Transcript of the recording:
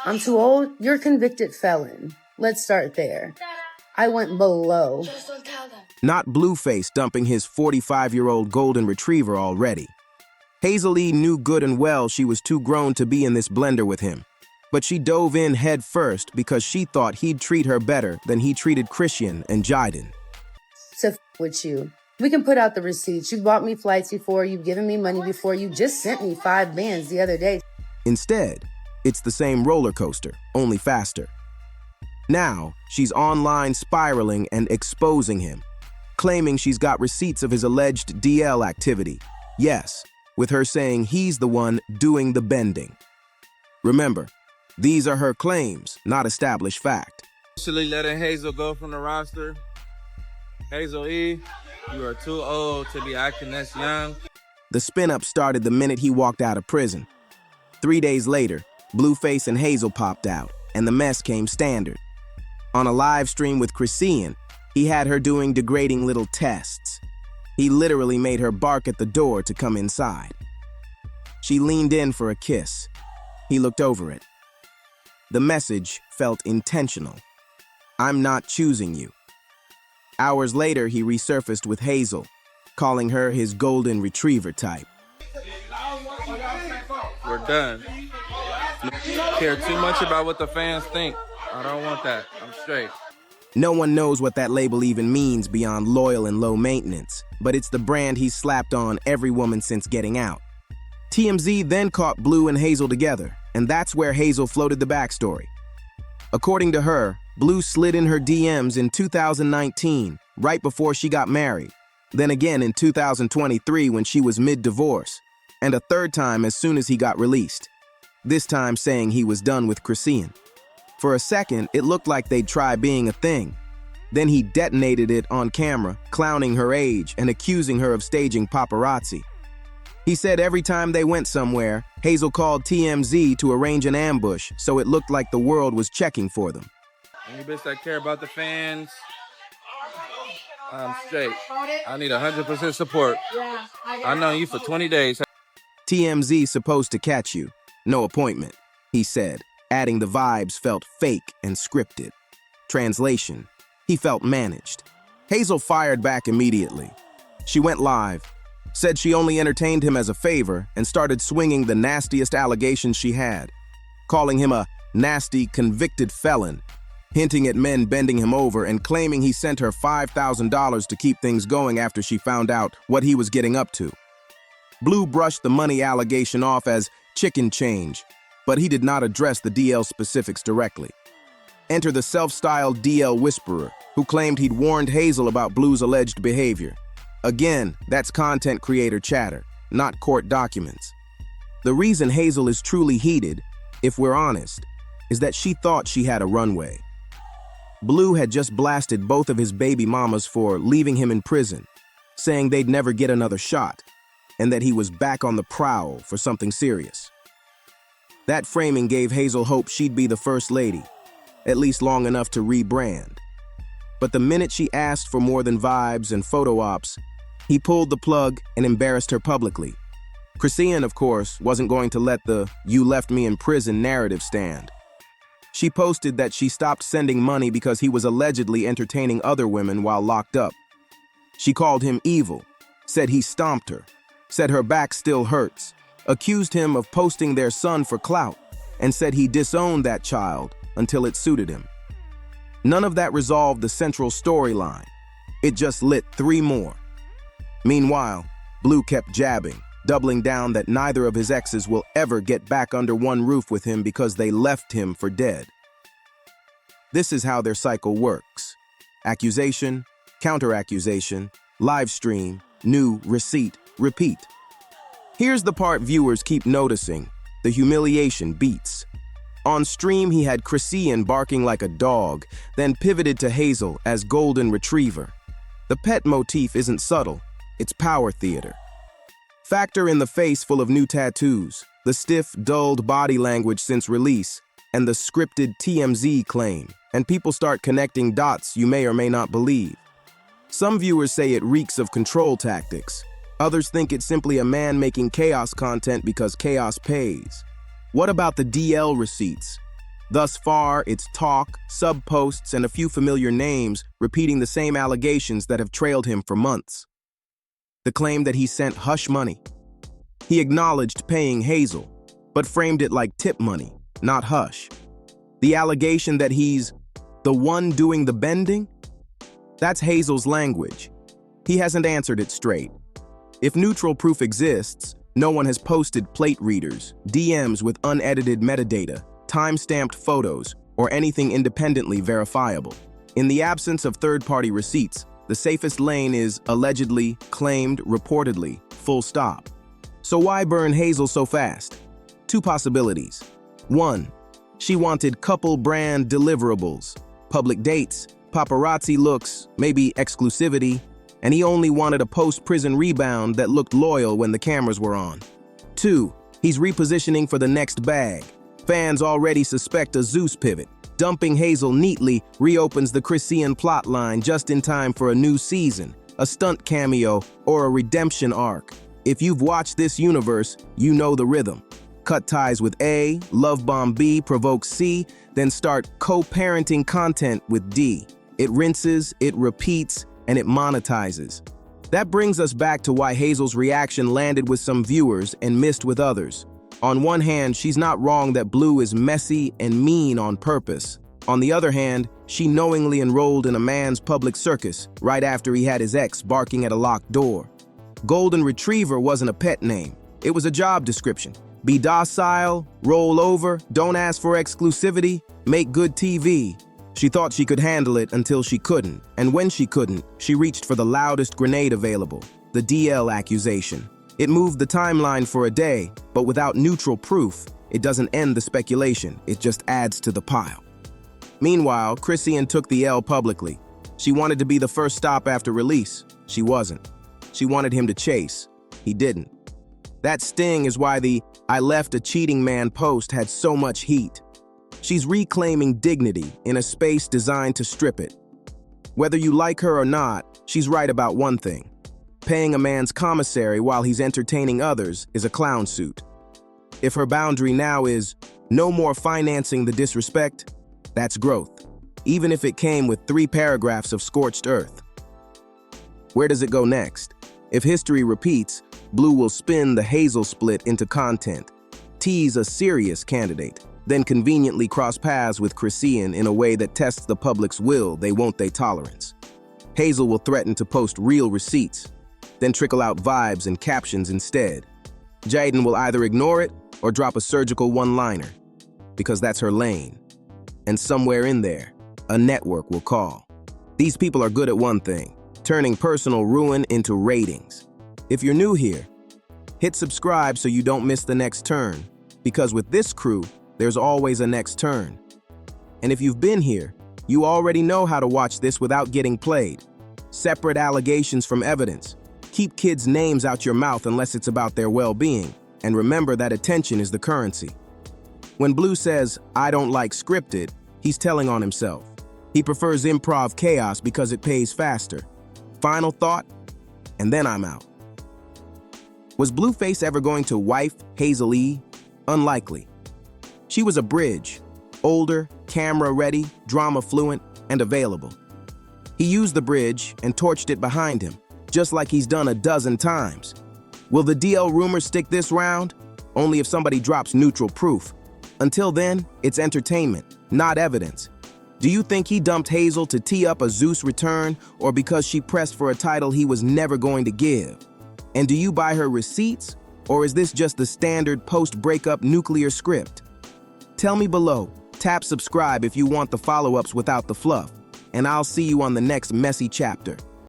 I'm too old. You're a convicted felon. Let's start there. I went below. Just don't tell them. Not Blueface dumping his 45-year-old golden retriever already. Hazel E knew good and well she was too grown to be in this blender with him. But she dove in head first because she thought he'd treat her better than he treated Chrisean and Jiden. To with you. We can put out the receipts. You bought me flights before. You've given me money before. You just sent me 5 bands the other day. Instead, it's the same roller coaster, only faster. Now, she's online spiraling and exposing him, claiming she's got receipts of his alleged DL activity. Yes, with her saying he's the one doing the bending. Remember, these are her claims, not established fact. Officially letting Hazel go from the roster. Hazel E, you are too old to be acting this young. The spin-up started the minute he walked out of prison. 3 days later, Blueface and Hazel popped out, and the mess came standard. On a live stream with Chrisean, he had her doing degrading little tests. He literally made her bark at the door to come inside. She leaned in for a kiss. He looked over it. The message felt intentional. I'm not choosing you. Hours later, he resurfaced with Hazel, calling her his golden retriever type. We're done. I care too much about what the fans think. I don't want that. I'm straight. No one knows what that label even means beyond loyal and low maintenance, but it's the brand he's slapped on every woman since getting out. TMZ then caught Blue and Hazel together, and that's where Hazel floated the backstory. According to her, Blue slid in her DMs in 2019, right before she got married, then again in 2023 when she was mid-divorce, and a third time as soon as he got released, this time saying he was done with Chrisean. For a second, it looked like they'd try being a thing. Then he detonated it on camera, clowning her age and accusing her of staging paparazzi. He said every time they went somewhere, Hazel called TMZ to arrange an ambush so it looked like the world was checking for them. Any bitch that care about the fans, I'm straight. I need 100% support. I've known you for 20 days. TMZ supposed to catch you. No appointment, he said, adding the vibes felt fake and scripted. Translation, he felt managed. Hazel fired back immediately. She went live, said she only entertained him as a favor, and started swinging the nastiest allegations she had, calling him a nasty, convicted felon, hinting at men bending him over and claiming he sent her $5,000 to keep things going after she found out what he was getting up to. Blue brushed the money allegation off as chicken change, but he did not address the DL specifics directly. Enter the self-styled DL whisperer, who claimed he'd warned Hazel about Blue's alleged behavior. Again, that's content creator chatter, not court documents. The reason Hazel is truly heated, if we're honest, is that she thought she had a runway. Blue had just blasted both of his baby mamas for leaving him in prison, saying they'd never get another shot, and that he was back on the prowl for something serious. That framing gave Hazel hope she'd be the first lady, at least long enough to rebrand. But the minute she asked for more than vibes and photo ops, he pulled the plug and embarrassed her publicly. Chrisean, of course, wasn't going to let the "you left me in prison" narrative stand. She posted that she stopped sending money because he was allegedly entertaining other women while locked up. She called him evil, said he stomped her, said her back still hurts, accused him of posting their son for clout, and said he disowned that child until it suited him. None of that resolved the central storyline. It just lit 3 more. Meanwhile, Blue kept jabbing, doubling down that neither of his exes will ever get back under one roof with him because they left him for dead. This is how their cycle works. Accusation, counter-accusation, live stream, new receipt, repeat. Here's the part viewers keep noticing, the humiliation beats. On stream, he had Chrisean barking like a dog, then pivoted to Hazel as golden retriever. The pet motif isn't subtle, it's power theater. Factor in the face full of new tattoos, the stiff, dulled body language since release, and the scripted TMZ claim, and people start connecting dots you may or may not believe. Some viewers say it reeks of control tactics. Others think it's simply a man making chaos content because chaos pays. What about the DL receipts? Thus far, it's talk, sub-posts, and a few familiar names repeating the same allegations that have trailed him for months. The claim that he sent hush money. He acknowledged paying Hazel, but framed it like tip money, not hush. The allegation that he's the one doing the bending? That's Hazel's language. He hasn't answered it straight. If neutral proof exists, no one has posted plate readers, DMs with unedited metadata, time-stamped photos, or anything independently verifiable. In the absence of third-party receipts, the safest lane is allegedly, claimed, reportedly, full stop. So why burn Hazel so fast? Two possibilities. 1. She wanted couple brand deliverables, public dates, paparazzi looks, maybe exclusivity, and he only wanted a post-prison rebound that looked loyal when the cameras were on. 2. He's repositioning for the next bag. Fans already suspect a Zeus pivot. Dumping Hazel neatly reopens the Chrisean plotline just in time for a new season, a stunt cameo, or a redemption arc. If you've watched this universe, you know the rhythm. Cut ties with A, love bomb B, provoke C, then start co-parenting content with D. It rinses, it repeats, and it monetizes. That brings us back to why Hazel's reaction landed with some viewers and missed with others. On one hand, she's not wrong that Blue is messy and mean on purpose. On the other hand, she knowingly enrolled in a man's public circus right after he had his ex barking at a locked door. Golden Retriever wasn't a pet name. It was a job description. Be docile, roll over, don't ask for exclusivity, make good TV. She thought she could handle it until she couldn't, and when she couldn't, she reached for the loudest grenade available, the DL accusation. It moved the timeline for a day, but without neutral proof, it doesn't end the speculation, it just adds to the pile. Meanwhile, Chrisean took the L publicly. She wanted to be the first stop after release. She wasn't. She wanted him to chase. He didn't. That sting is why the "I left a cheating man" post had so much heat. She's reclaiming dignity in a space designed to strip it. Whether you like her or not, she's right about one thing. Paying a man's commissary while he's entertaining others is a clown suit. If her boundary now is no more financing the disrespect, that's growth, even if it came with 3 paragraphs of scorched earth. Where does it go next? If history repeats, Blue will spin the Hazel split into content, tease a serious candidate, then conveniently cross paths with Chrisean in a way that tests the public's will they won't they tolerance. Hazel will threaten to post real receipts, then trickle out vibes and captions instead. Jaden will either ignore it or drop a surgical one-liner, because that's her lane. And somewhere in there, a network will call. These people are good at one thing, turning personal ruin into ratings. If you're new here, hit subscribe so you don't miss the next turn, because with this crew, there's always a next turn. And if you've been here, you already know how to watch this without getting played. Separate allegations from evidence. Keep kids' names out your mouth unless it's about their well-being, and remember that attention is the currency. When Blue says, "I don't like scripted," he's telling on himself. He prefers improv chaos because it pays faster. Final thought, and then I'm out. Was Blueface ever going to wife Hazel E? Unlikely. She was a bridge, older, camera-ready, drama-fluent, and available. He used the bridge and torched it behind him, just like he's done a dozen times. Will the DL rumors stick this round? Only if somebody drops neutral proof. Until then, it's entertainment, not evidence. Do you think he dumped Hazel to tee up a Zeus return, or because she pressed for a title he was never going to give? And do you buy her receipts, or is this just the standard post-breakup nuclear script? Tell me below. Tap subscribe if you want the follow-ups without the fluff, and I'll see you on the next messy chapter.